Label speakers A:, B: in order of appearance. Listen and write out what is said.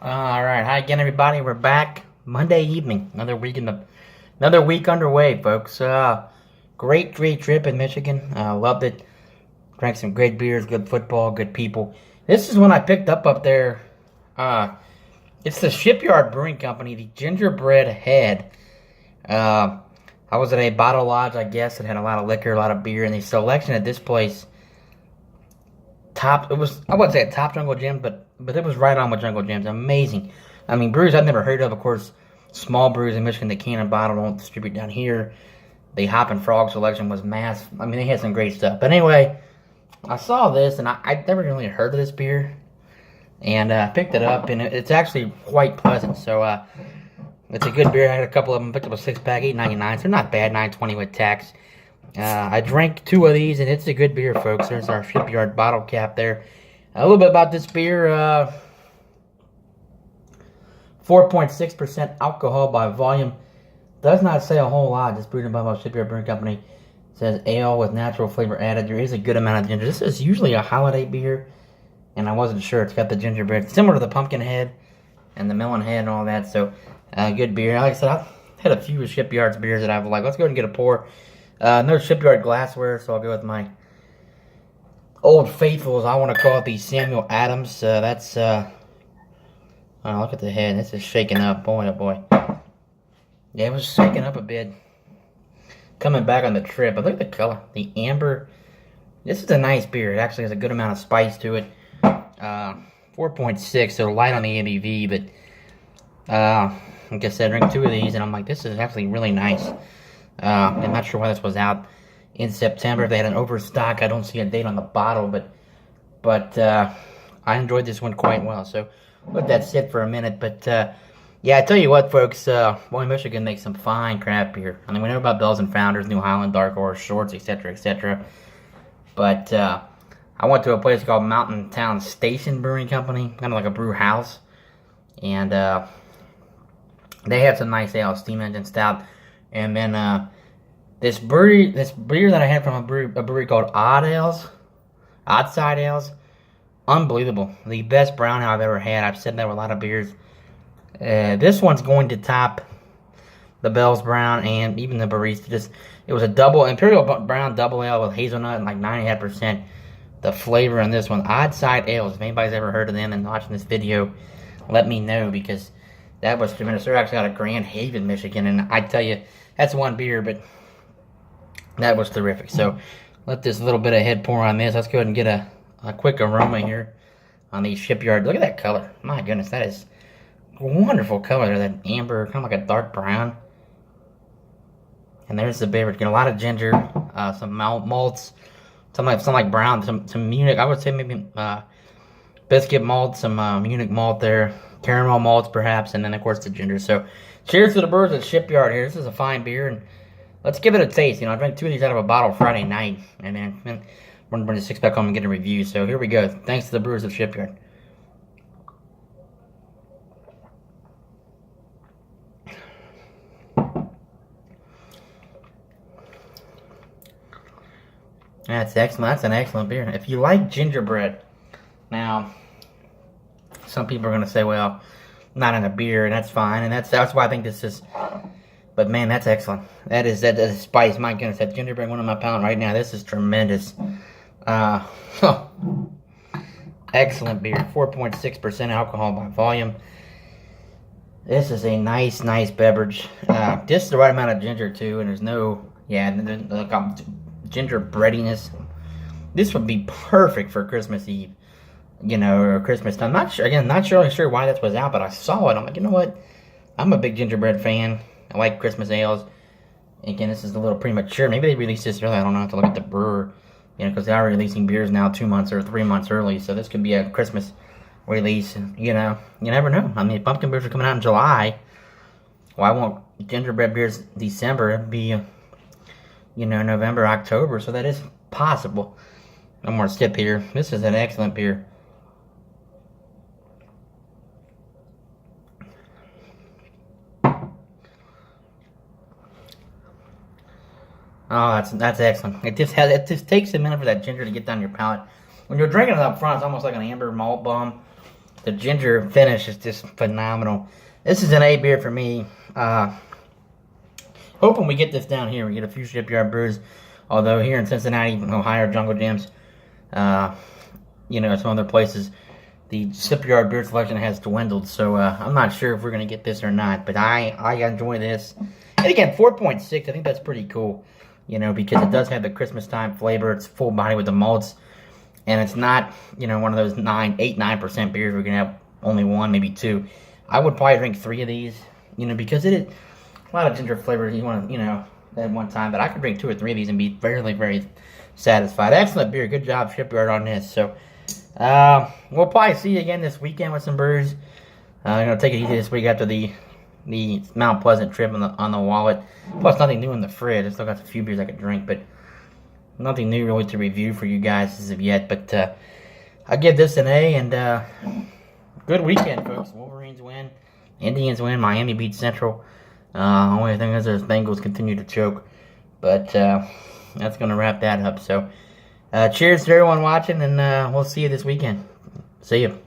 A: All right, hi again, everybody. We're back Monday evening. Another week underway, folks. Great trip in Michigan. Loved it. Drank some great beers, good football, good people. This is one I picked up there. It's the Shipyard Brewing Company, the Gingerbread Head. I was at a bottle lodge, I guess. It had a lot of liquor, a lot of beer, and the selection at this place I wouldn't say a top Jungle Gym, but it was right on with Jungle Gyms. Amazing. I mean, brews I've never heard of course, small brews in Michigan, the can and bottle don't distribute down here. The Hop and Frog selection was mass. I mean, they had some great stuff. But anyway, I saw this, and I'd never really heard of this beer. And I picked it up, and it's actually quite pleasant. So, it's a good beer. I had a couple of them. Picked up a 6-pack, $8.99. So they're not bad, $9.20 with tax. I drank 2 of these, and it's a good beer, folks. There's our Shipyard bottle cap there. A little bit about this beer. 4.6% alcohol by volume. Does not say a whole lot. Just brewed by my Shipyard Brewing Company. It says ale with natural flavor added. There is a good amount of ginger. This is usually a holiday beer, and I wasn't sure. It's got the gingerbread. Similar to the pumpkin head and the melon head and all that. So, good beer. Like I said, I've had a few of Shipyard's beers that I've liked. Let's go ahead and get a pour. No Shipyard glassware, so I'll go with my old faithfuls. I want to call it the Samuel Adams. Look at the head. This is shaking up. Boy, oh boy. Yeah, it was shaking up a bit. Coming back on the trip. But look at the color. The amber. This is a nice beer. It actually has a good amount of spice to it. 4.6, so light on the ABV, but like I said, I drank 2 of these, and I'm like, this is actually really nice. I'm not sure why this was out in September. If they had an overstock, I don't see a date on the bottle, but I enjoyed this one quite well. So let that sit for a minute. But yeah, I tell you what, folks, Boy, Michigan makes some fine craft beer. I mean, we know about Bells and Founders, New Highland, Dark Horse, Shorts, etc., etc. But I went to a place called Mountain Town Station Brewing Company, kind of like a brew house, and they had some nice ale, steam engine stout. And then this beer that I had from a brewery called Oddside Ales, unbelievable. The best brown ale I've ever had. I've said that with a lot of beers. This one's going to top the Bell's Brown and even the Barista. It was a double Imperial Brown double ale with hazelnut and like 9.5%. The flavor in this one, Oddside Ales. If anybody's ever heard of them and watching this video, let me know, because that was tremendous. They're actually out of Grand Haven, Michigan, and I tell you, that's one beer, but that was terrific. So let this little bit of head pour on this. Let's go ahead and get a quick aroma here on the Shipyard. Look at that color. My goodness, that is a wonderful color. That amber, kind of like a dark brown. And there's the beverage. Get a lot of ginger, some malts, some like brown, some Munich. I would say maybe biscuit malt, some Munich malt there. Caramel malts, perhaps, and then, of course, the ginger. So, cheers to the brewers at Shipyard here. This is a fine beer, and let's give it a taste. You know, I drank 2 of these out of a bottle Friday night, and then we're going to bring the 6-pack home and get a review. So, here we go. Thanks to the brewers at Shipyard. That's excellent. That's an excellent beer. If you like gingerbread, now, some people are going to say, well, not in a beer, and that's fine, and that's why I think this is, but man, that's excellent. That is spice. My goodness, that gingerbread one on my palate right now. This is tremendous. Excellent beer. 4.6% alcohol by volume. This is a nice beverage. Just the right amount of ginger too, and there's no, ginger breadiness. This would be perfect for Christmas Eve. You know, or Christmas time. Not really sure why this was out, but I saw it. I'm like, you know what? I'm a big gingerbread fan. I like Christmas ales. Again, this is a little premature. Maybe they released this early. I don't know. I have to look at the brewer. You know, because they are releasing beers now 2 months or 3 months early. So this could be a Christmas release. You know, you never know. I mean, pumpkin beers are coming out in July. Why won't gingerbread beers December? It'd be, you know, November, October. So that is possible. No more sip here. This is an excellent beer. Oh, that's excellent. It just takes a minute for that ginger to get down your palate. When you're drinking it up front, it's almost like an amber malt bomb. The ginger finish is just phenomenal. This is an A beer for me. Hoping we get this down here. We get a few Shipyard brews. Although here in Cincinnati, Ohio, Jungle Gyms, some other places, the Shipyard beer selection has dwindled. So I'm not sure if we're going to get this or not. But I enjoy this. And again, 4.6, I think that's pretty cool. Because it does have the Christmas time flavor. It's full body with the malts. And it's not, one of those 9% beers we're going to have only one, maybe two. I would probably drink 3 of these, because it is a lot of ginger flavor you want to, at one time. But I could drink 2 or 3 of these and be very, very satisfied. Excellent beer. Good job, Shipyard, on this. So, we'll probably see you again this weekend with some brews. I'm going to take it easy this week after the Mount Pleasant trip on the wallet. Plus, nothing new in the fridge. I still got a few beers I could drink, but nothing new really to review for you guys as of yet. But I give this an A, and good weekend, folks. Wolverines win. Indians win. Miami beats Central. Only thing is, Bengals continue to choke. But that's going to wrap that up. So, cheers to everyone watching, and we'll see you this weekend. See you.